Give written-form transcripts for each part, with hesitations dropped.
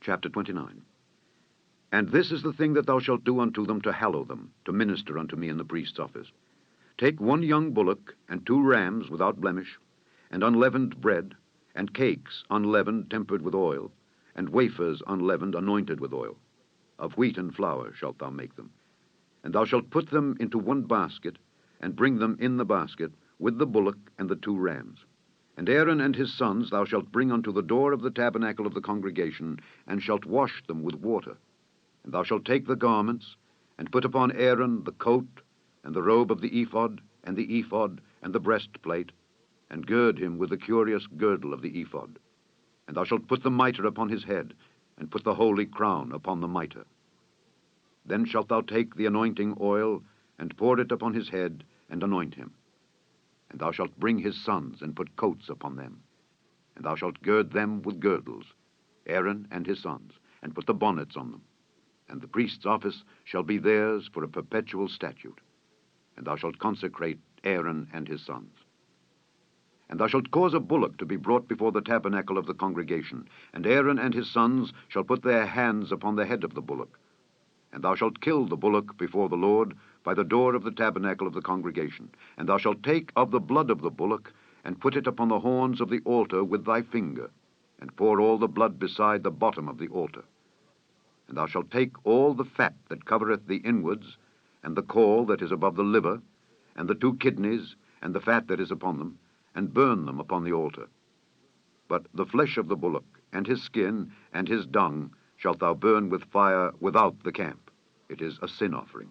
Chapter 29. And this is the thing that thou shalt do unto them to hallow them, to minister unto me in the priest's office. Take 1 young bullock, and 2 rams without blemish, and unleavened bread, and cakes unleavened tempered with oil, and wafers unleavened anointed with oil. Of wheat and flour shalt thou make them. And thou shalt put them into 1 basket, and bring them in the basket, with the bullock and the 2 rams. And Aaron and his sons thou shalt bring unto the door of the tabernacle of the congregation, and shalt wash them with water. And thou shalt take the garments, and put upon Aaron the coat, and the robe of the ephod, and the breastplate, and gird him with the curious girdle of the ephod. And thou shalt put the mitre upon his head, and put the holy crown upon the mitre. Then shalt thou take the anointing oil, and pour it upon his head, and anoint him. And thou shalt bring his sons, and put coats upon them. And thou shalt gird them with girdles, Aaron and his sons, and put the bonnets on them. And the priest's office shall be theirs for a perpetual statute. And thou shalt consecrate Aaron and his sons. And thou shalt cause a bullock to be brought before the tabernacle of the congregation, and Aaron and his sons shall put their hands upon the head of the bullock. And thou shalt kill the bullock before the Lord by the door of the tabernacle of the congregation. And thou shalt take of the blood of the bullock, and put it upon the horns of the altar with thy finger, and pour all the blood beside the bottom of the altar. And thou shalt take all the fat that covereth the inwards, and the caul that is above the liver, and the 2 kidneys, and the fat that is upon them, and burn them upon the altar. But the flesh of the bullock, and his skin, and his dung, shalt thou burn with fire without the camp. It is a sin offering.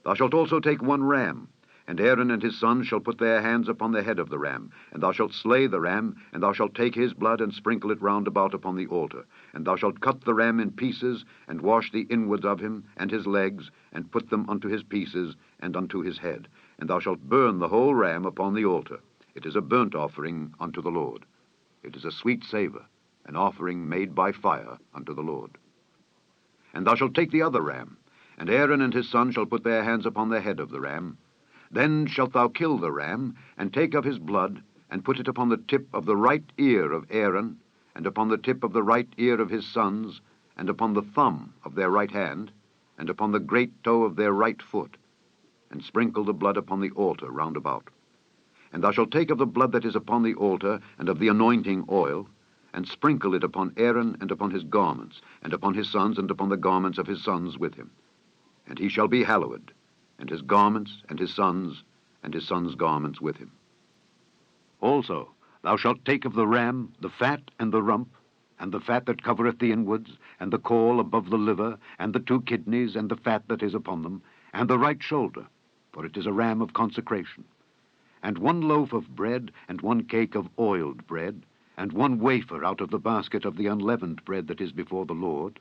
Thou shalt also take 1 ram, and Aaron and his sons shall put their hands upon the head of the ram. And thou shalt slay the ram, and thou shalt take his blood, and sprinkle it round about upon the altar. And thou shalt cut the ram in pieces, and wash the inwards of him, and his legs, and put them unto his pieces, and unto his head. And thou shalt burn the whole ram upon the altar. It is a burnt offering unto the Lord. It is a sweet savour, an offering made by fire unto the Lord. And thou shalt take the other ram, and Aaron and his sons shall put their hands upon the head of the ram. Then shalt thou kill the ram, and take of his blood, and put it upon the tip of the right ear of Aaron, and upon the tip of the right ear of his sons, and upon the thumb of their right hand, and upon the great toe of their right foot, and sprinkle the blood upon the altar round about. And thou shalt take of the blood that is upon the altar, and of the anointing oil, and sprinkle it upon Aaron, and upon his garments, and upon his sons, and upon the garments of his sons with him. And he shall be hallowed, and his garments, and his sons' garments with him. Also thou shalt take of the ram the fat and the rump, and the fat that covereth the inwards, and the caul above the liver, and the 2 kidneys, and the fat that is upon them, and the right shoulder, for it is a ram of consecration. And 1 loaf of bread, and 1 cake of oiled bread, and 1 wafer out of the basket of the unleavened bread that is before the Lord.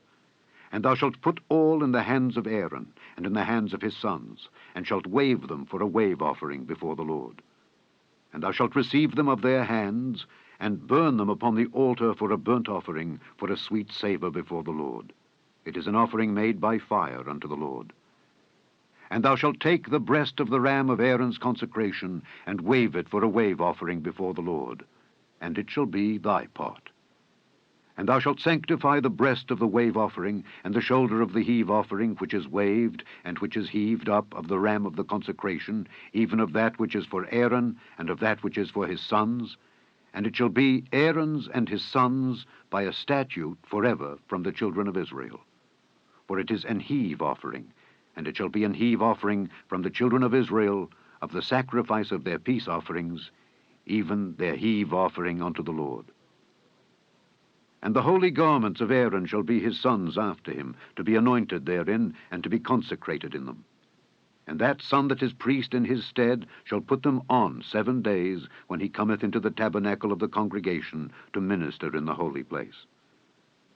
And thou shalt put all in the hands of Aaron, and in the hands of his sons, and shalt wave them for a wave offering before the Lord. And thou shalt receive them of their hands, and burn them upon the altar for a burnt offering, for a sweet savour before the Lord. It is an offering made by fire unto the Lord. And thou shalt take the breast of the ram of Aaron's consecration, and wave it for a wave offering before the Lord, and it shall be thy part. And thou shalt sanctify the breast of the wave offering, and the shoulder of the heave offering, which is waved, and which is heaved up of the ram of the consecration, even of that which is for Aaron, and of that which is for his sons. And it shall be Aaron's and his sons by a statute forever from the children of Israel. For it is an heave offering, and it shall be an heave offering from the children of Israel of the sacrifice of their peace offerings, even their heave offering unto the Lord. And the holy garments of Aaron shall be his sons after him, to be anointed therein, and to be consecrated in them. And that son that is priest in his stead shall put them on 7 days, when he cometh into the tabernacle of the congregation to minister in the holy place.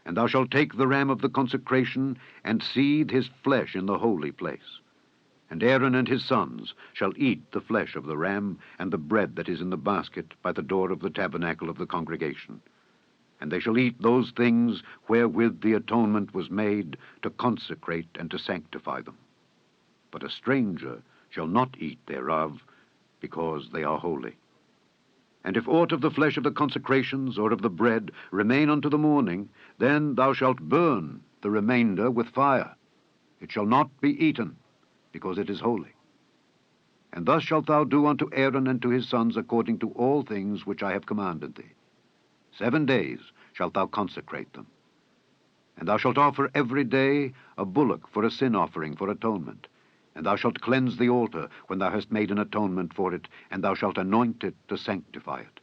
And thou shalt take the ram of the consecration, and seethe his flesh in the holy place. And Aaron and his sons shall eat the flesh of the ram, and the bread that is in the basket by the door of the tabernacle of the congregation. And they shall eat those things wherewith the atonement was made, to consecrate and to sanctify them. But a stranger shall not eat thereof, because they are holy. And if aught of the flesh of the consecrations or of the bread remain unto the morning, then thou shalt burn the remainder with fire. It shall not be eaten, because it is holy. And thus shalt thou do unto Aaron and to his sons according to all things which I have commanded thee. 7 days shalt thou consecrate them. And thou shalt offer every day a bullock for a sin offering for atonement. And thou shalt cleanse the altar when thou hast made an atonement for it, and thou shalt anoint it to sanctify it.